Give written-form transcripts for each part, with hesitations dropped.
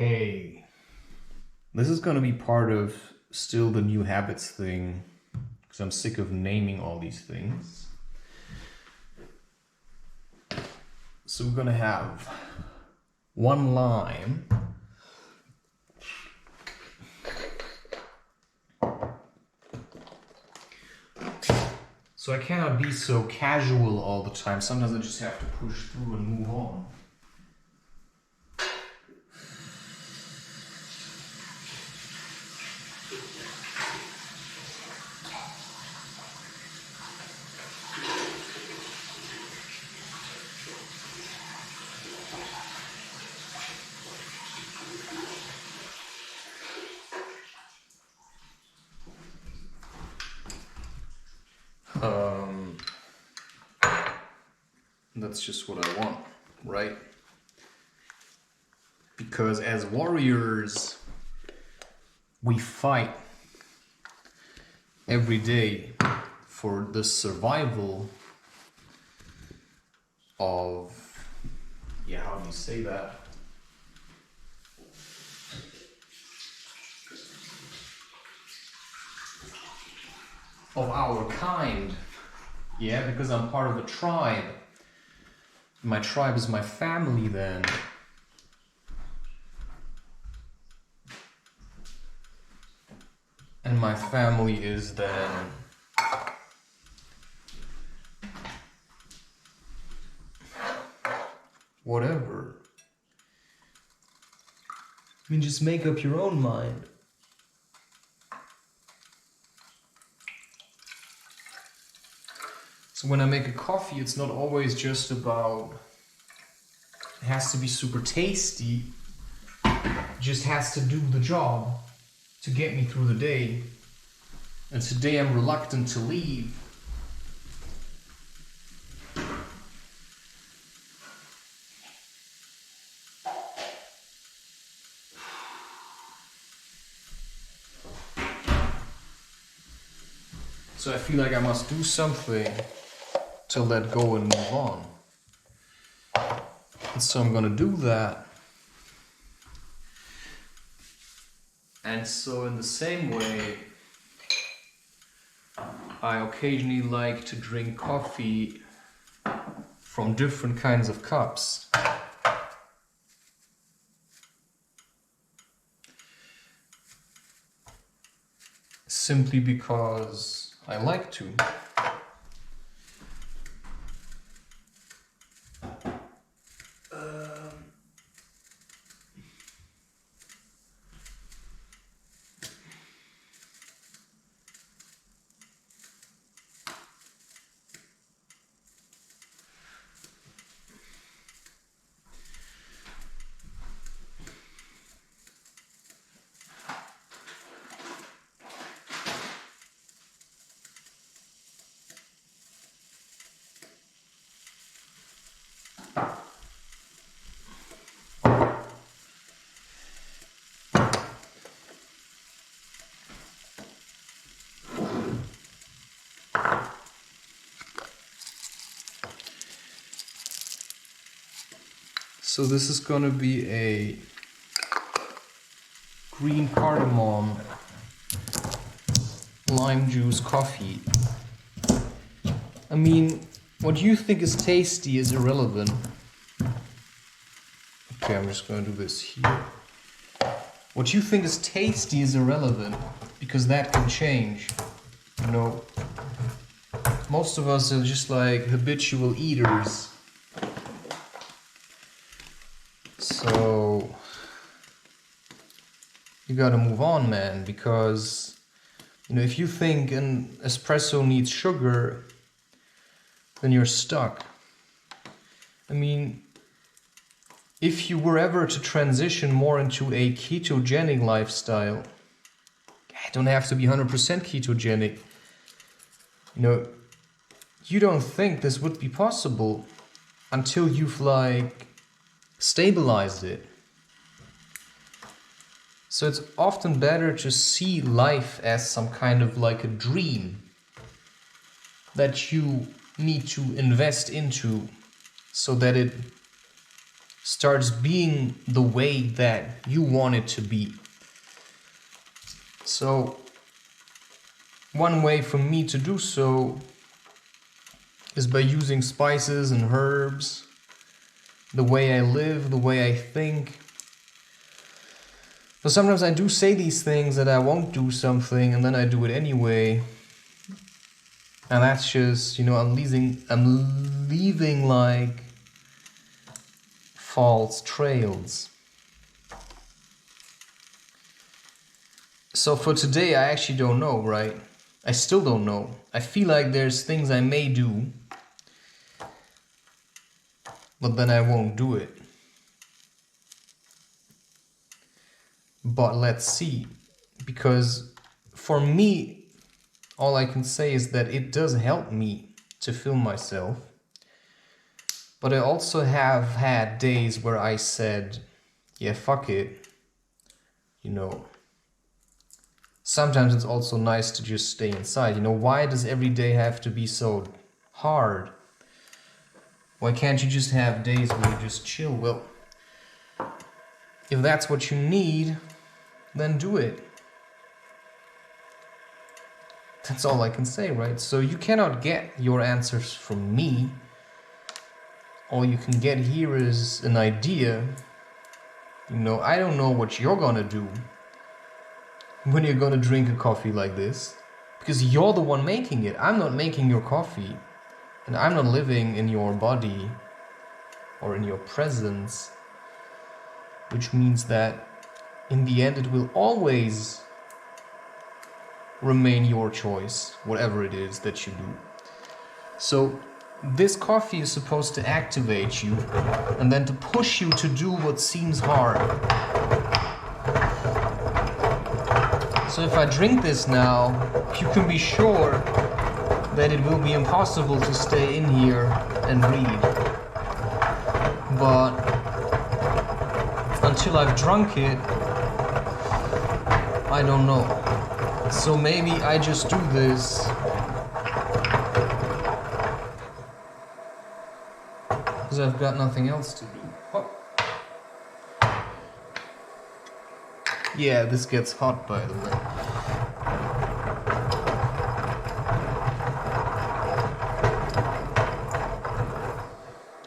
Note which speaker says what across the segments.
Speaker 1: Okay, this is gonna be part of still the new habits thing, because I'm sick of naming all these things. So we're gonna have one line. So I cannot be so casual all the time. Sometimes I just have to push through and move on. That's just what I want, right? Because as warriors, we fight every day for the survival of, how do you say that? Of our kind. Yeah, because I'm part of a tribe. My tribe is my family then. And my family is then whatever. I mean, just make up your own mind. So when I make a coffee, it's not always just about, it has to be super tasty. It just has to do the job to get me through the day. And today I'm reluctant to leave. So I feel like I must do something to let go and move on. And so I'm gonna do that. And so in the same way, I occasionally like to drink coffee from different kinds of cups. Simply because I like to. So this is gonna be a green cardamom lime juice coffee. I mean, what you think is tasty is irrelevant. Okay, I'm just gonna do this here. What you think is tasty is irrelevant, because that can change. You know, most of us are just like habitual eaters. So you gotta move on, man, because, you know, if you think an espresso needs sugar, then you're stuck. I mean, if you were ever to transition more into a ketogenic lifestyle, it don't have to be 100% ketogenic, you know, you don't think this would be possible until you've like stabilized it. So it's often better to see life as some kind of like a dream that you need to invest into so that it starts being the way that you want it to be. So one way for me to do so is by using spices and herbs, the way I live, the way I think. But sometimes I do say these things that I won't do something and then I do it anyway. And that's just, you know, I'm leaving like false trails. So for today, I actually don't know, right? I still don't know. I feel like there's things I may do, but then I won't do it. But let's see, because for me, all I can say is that it does help me to film myself. But I also have had days where I said, yeah, fuck it. You know, sometimes it's also nice to just stay inside. You know, why does every day have to be so hard? Why can't you just have days where you just chill? Well, if that's what you need, then do it. That's all I can say, right? So you cannot get your answers from me. All you can get here is an idea. You know, I don't know what you're gonna do when you're gonna drink a coffee like this, because you're the one making it. I'm not making your coffee, and I'm not living in your body or in your presence, which means that in the end it will always remain your choice, whatever it is that you do. So this coffee is supposed to activate you and then to push you to do what seems hard. So if I drink this now, you can be sure that it will be impossible to stay in here and read. But until I've drunk it, I don't know. So maybe I just do this because I've got nothing else to do. Oh. Yeah, this gets hot, by the way.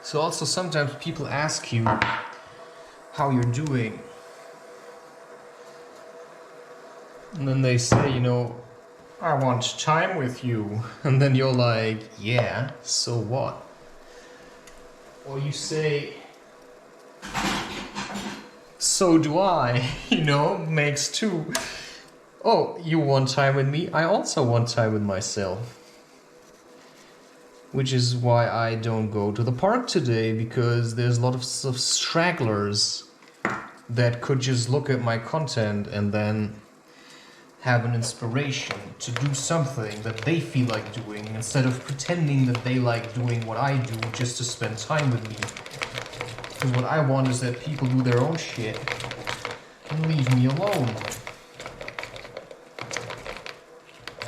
Speaker 1: So also sometimes people ask you how you're doing. And then they say, you know, I want time with you. And then you're like, yeah, so what? Or you say, so do I, you know, makes two. Oh, you want time with me? I also want time with myself. Which is why I don't go to the park today, because there's a lot of stragglers that could just look at my content and then have an inspiration to do something that they feel like doing, instead of pretending that they like doing what I do just to spend time with me. Because what I want is that people do their own shit and leave me alone.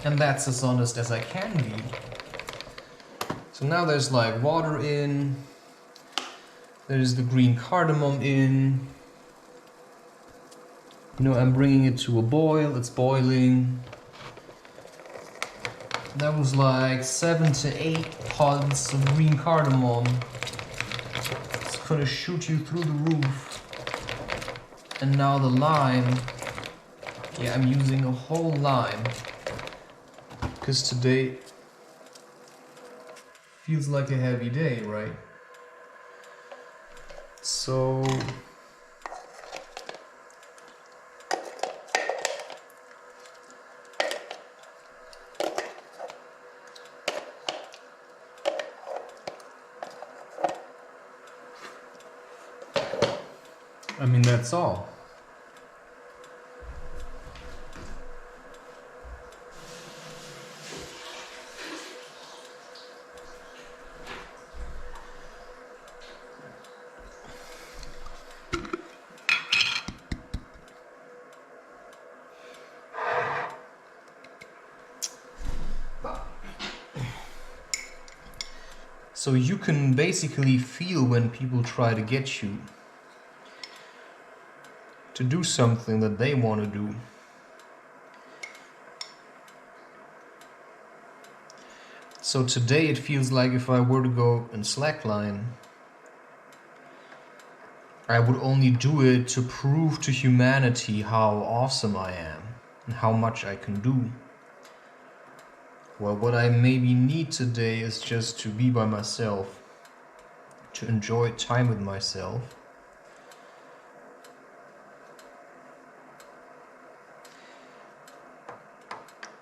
Speaker 1: And that's as honest as I can be. So now there's like water in, there's the green cardamom in. You know, I'm bringing it to a boil, it's boiling. That was like 7 to 8 pods of green cardamom. It's gonna shoot you through the roof. And now the lime. Yeah, I'm using a whole lime. Because today feels like a heavy day, right? So I mean, that's all. So you can basically feel when people try to get you. to do something that they want to do. So today it feels like if I were to go in slackline, I would only do it to prove to humanity how awesome I am and how much I can do. Well, what I maybe need today is just to be by myself, to enjoy time with myself.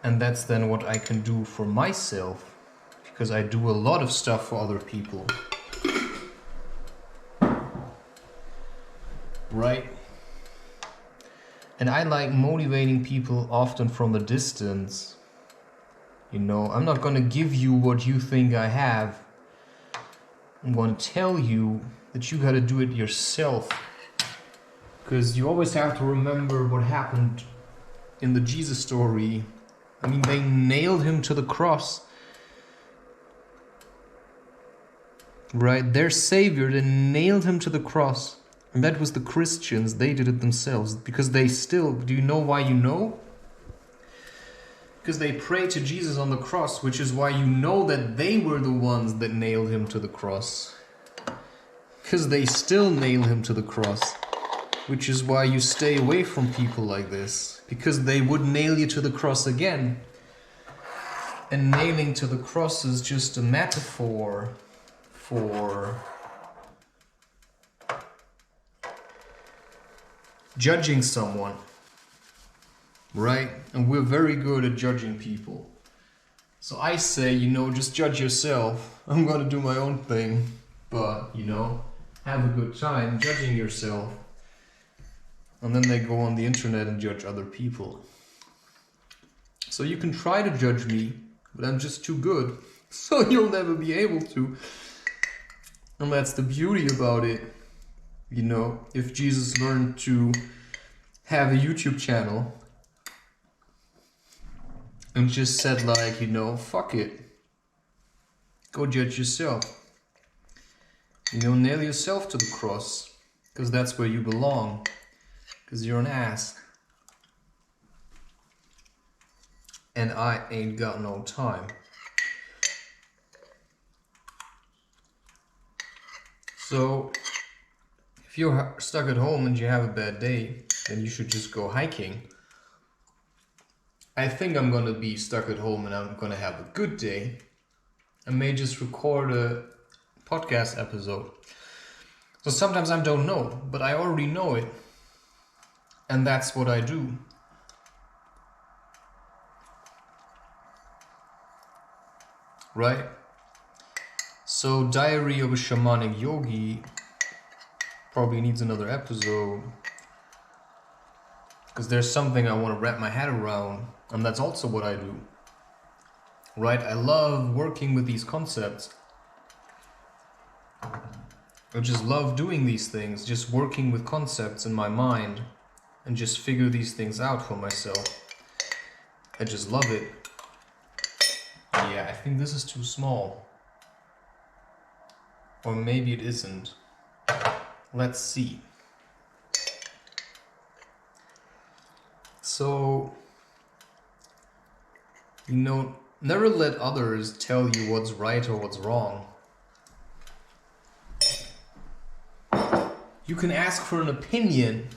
Speaker 1: And that's then what I can do for myself, because I do a lot of stuff for other people. Right? And I like motivating people often from a distance. You know, I'm not gonna give you what you think I have. I'm gonna tell you that you gotta do it yourself. Because you always have to remember what happened in the Jesus story. I mean, they nailed him to the cross. Right? Their savior, they nailed him to the cross. And that was the Christians. They did it themselves. Because they still... Do you know why you know? Because they prayed to Jesus on the cross, which is why you know that they were the ones that nailed him to the cross. Because they still nail him to the cross. Which is why you stay away from people like this. Because they would nail you to the cross again. And nailing to the cross is just a metaphor for judging someone. Right? And we're very good at judging people. So I say, you know, just judge yourself. I'm gonna do my own thing. But, you know, have a good time judging yourself. And then they go on the internet and judge other people. So you can try to judge me, but I'm just too good. So you'll never be able to. And that's the beauty about it. You know, if Jesus learned to have a YouTube channel and just said like, you know, fuck it. Go judge yourself. You know, nail yourself to the cross. Because that's where you belong. Because you're an ass. And I ain't got no time. So, if you're stuck at home and you have a bad day, then you should just go hiking. I think I'm gonna be stuck at home and I'm gonna have a good day. I may just record a podcast episode. So sometimes I don't know, but I already know it. And that's what I do. Right? So Diary of a Shamanic Yogi probably needs another episode. Because there's something I want to wrap my head around. And that's also what I do. Right? I love working with these concepts. I just love doing these things. Just working with concepts in my mind. And just figure these things out for myself. I just love it. Yeah, I think this is too small. Or maybe it isn't. Let's see. So, you know, never let others tell you what's right or what's wrong. You can ask for an opinion,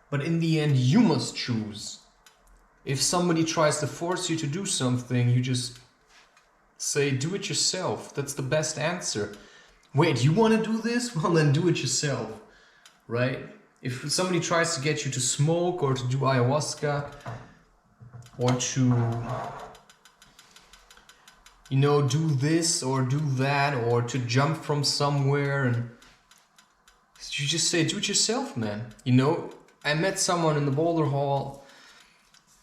Speaker 1: but in the end you must choose. If somebody tries to force you to do something, you just say, do it yourself. That's the best answer. Wait, you want to do this? Well, then do it yourself, right? If somebody tries to get you to smoke or to do ayahuasca or to, you know, do this or do that or to jump from somewhere, and you just say, do it yourself, man. You know, I met someone in the Boulder Hall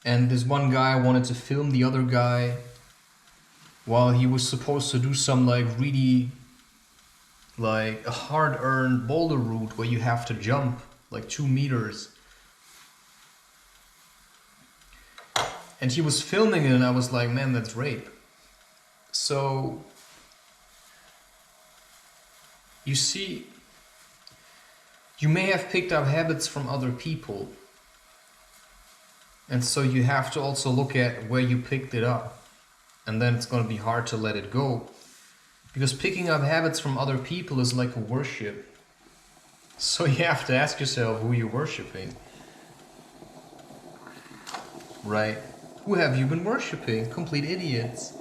Speaker 1: and this one guy wanted to film the other guy while he was supposed to do some like really like a hard-earned boulder route where you have to jump like 2 meters. And he was filming it and I was like, man, that's rape. So, you see, You may have picked up habits from other people. And so you have to also look at where you picked it up. And then it's going to be hard to let it go. Because picking up habits from other people is like a worship. So you have to ask yourself who you're worshipping. Right? Who have you been worshipping? Complete idiots.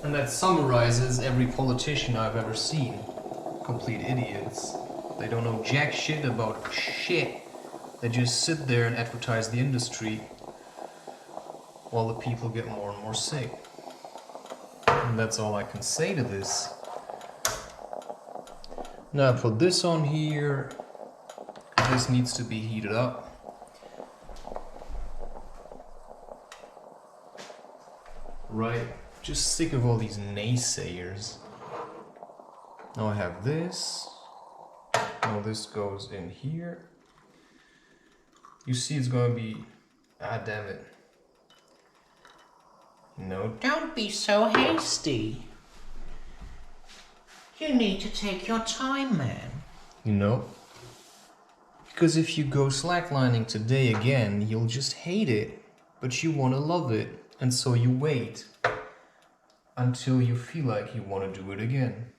Speaker 1: And that summarizes every politician I've ever seen. Complete idiots. They don't know jack shit about shit. They just sit there and advertise the industry while the people get more and more sick. And that's all I can say to this. Now I put this on here. This needs to be heated up. Right, just sick of all these naysayers. Now I have this. Now this goes in here. You see it's gonna be... ah, damn it. No,
Speaker 2: Don't be so hasty. You need to take your time, man.
Speaker 1: you know? Because if you go slacklining today again, you'll just hate it. But you wanna love it. And so you wait. Until you feel like you wanna do it again.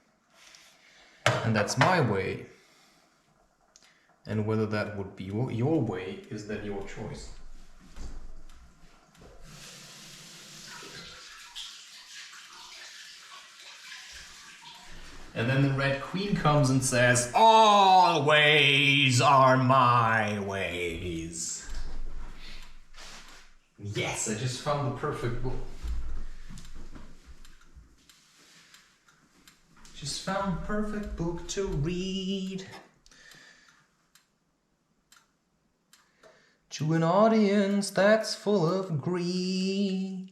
Speaker 1: And that's my way. And whether that would be your way is then your choice. And then the Red Queen comes and says, "All ways are my ways." Yes, I just found the perfect book. Just found the perfect book to read. To an audience that's full of greed.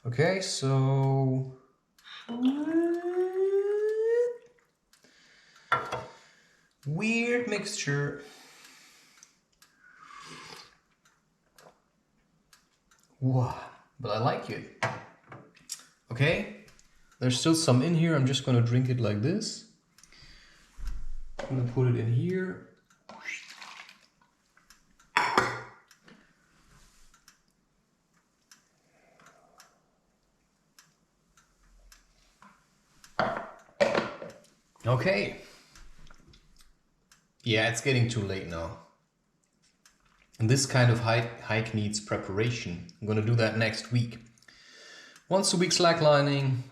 Speaker 1: Okay, so... weird mixture. Wow, but I like it. Okay, there's still some in here. I'm just gonna drink it like this. I'm gonna put it in here. Okay. Yeah, it's getting too late now. And this kind of hike needs preparation. I'm gonna do that next week. Once a week slacklining,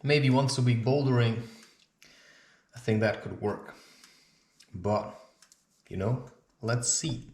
Speaker 1: maybe once a week bouldering. I think that could work. But, you know, let's see.